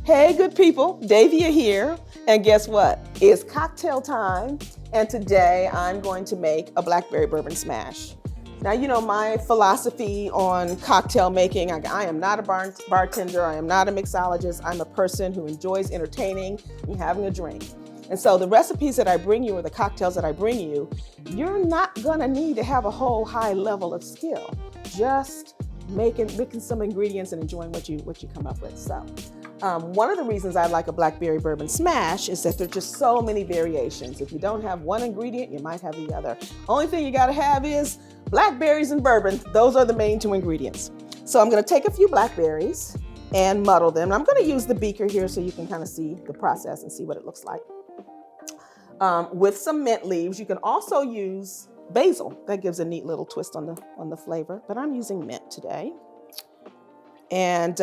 Hey, good people, Davia here, and guess what? It's cocktail time, and today I'm going to make a blackberry bourbon smash. Now, you know my philosophy on cocktail making. I am not a bartender, I am not a mixologist, I'm a person who enjoys entertaining and having a drink. And so the recipes that I bring you or the cocktails that I bring you, you're not gonna need to have a whole high level of skill. Just making some ingredients and enjoying what you come up with. So. One of the reasons I like a blackberry bourbon smash is that there's just so many variations. If you don't have one ingredient, you might have the other. Only thing you gotta have is blackberries and bourbon. Those are the main two ingredients. So I'm gonna take a few blackberries and muddle them. I'm gonna use the beaker here so you can kind of see the process and see what it looks like. With some mint leaves, you can also use basil. That gives a neat little twist on the flavor, but I'm using mint today. And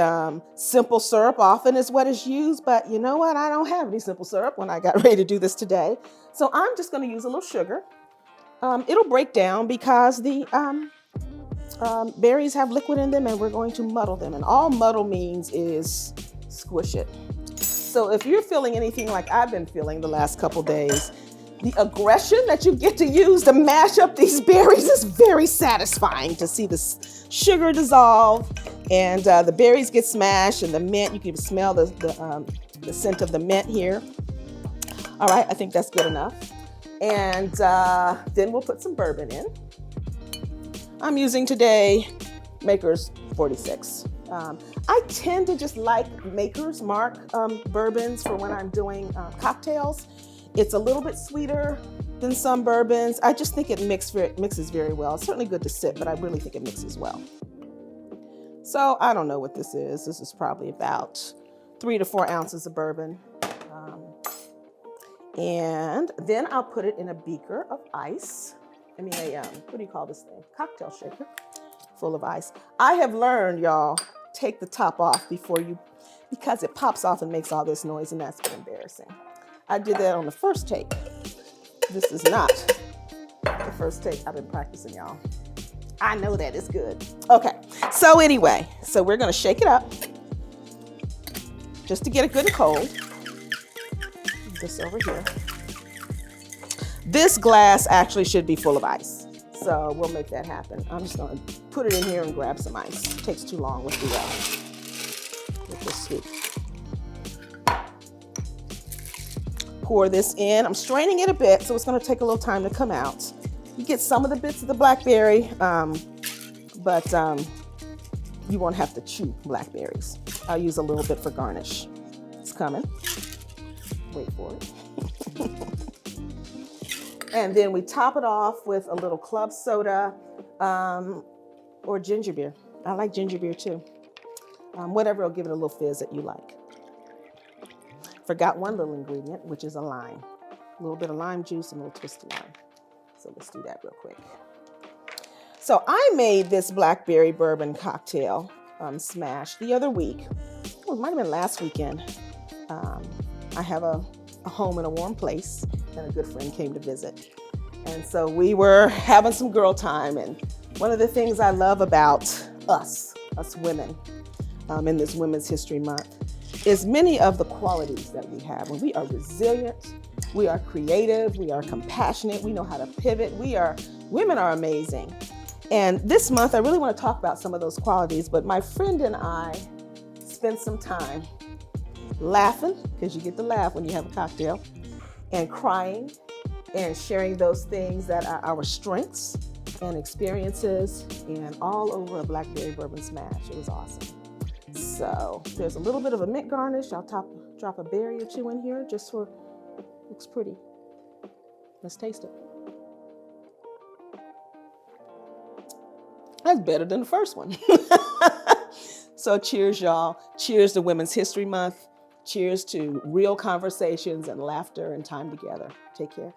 simple syrup often is what is used, but you know what? I don't have any simple syrup when I got ready to do this today. So I'm just gonna use a little sugar. It'll break down because the berries have liquid in them and we're going to muddle them. And all muddle means is squish it. So if you're feeling anything like I've been feeling the last couple days, the aggression that you get to use to mash up these berries is very satisfying to see the sugar dissolve and the berries get smashed and the mint, you can smell the scent of the mint here. All right, I think that's good enough. And then we'll put some bourbon in. I'm using today Maker's 46. I tend to just like Maker's Mark bourbons for when I'm doing cocktails. It's a little bit sweeter than some bourbons. I just think it mixes very well. It's certainly good to sip, but I really think it mixes well. So I don't know what this is. This is probably about 3 to 4 ounces of bourbon. And then I'll put it in a beaker of ice. What do you call this thing? Cocktail shaker full of ice. I have learned, y'all, take the top off because it pops off and makes all this noise, and that's been embarrassing. I did that on the first take. This is not the first take. I've been practicing, y'all. I know that it's good. Okay, so anyway, we're gonna shake it up just to get it good and cold. This over here. This glass actually should be full of ice, so we'll make that happen. I'm just gonna put it in here and grab some ice. It takes too long with the scoop. Pour this in. I'm straining it a bit, so it's gonna take a little time to come out. You get some of the bits of the blackberry, but you won't have to chew blackberries. I'll use a little bit for garnish. It's coming. Wait for it. And then we top it off with a little club soda or ginger beer. I like ginger beer too. Whatever will give it a little fizz that you like. Forgot one little ingredient, which is a lime. A little bit of lime juice and a little twist of lime. So let's do that real quick. So I made this blackberry bourbon cocktail smash the other week. Oh, it might have been last weekend. I have a home in a warm place and a good friend came to visit. And so we were having some girl time. And one of the things I love about us women in this Women's History Month is many of the qualities that we have. When we are resilient, we are creative, we are compassionate, we know how to pivot, women are amazing. And this month, I really want to talk about some of those qualities, but my friend and I spent some time laughing, because you get to laugh when you have a cocktail, and crying, and sharing those things that are our strengths and experiences, and all over a blackberry bourbon smash. It was awesome. So there's a little bit of a mint garnish. I'll drop a berry or two in here just for, looks pretty. Let's taste it. That's better than the first one. So cheers, y'all. Cheers to Women's History Month. Cheers to real conversations and laughter and time together. Take care.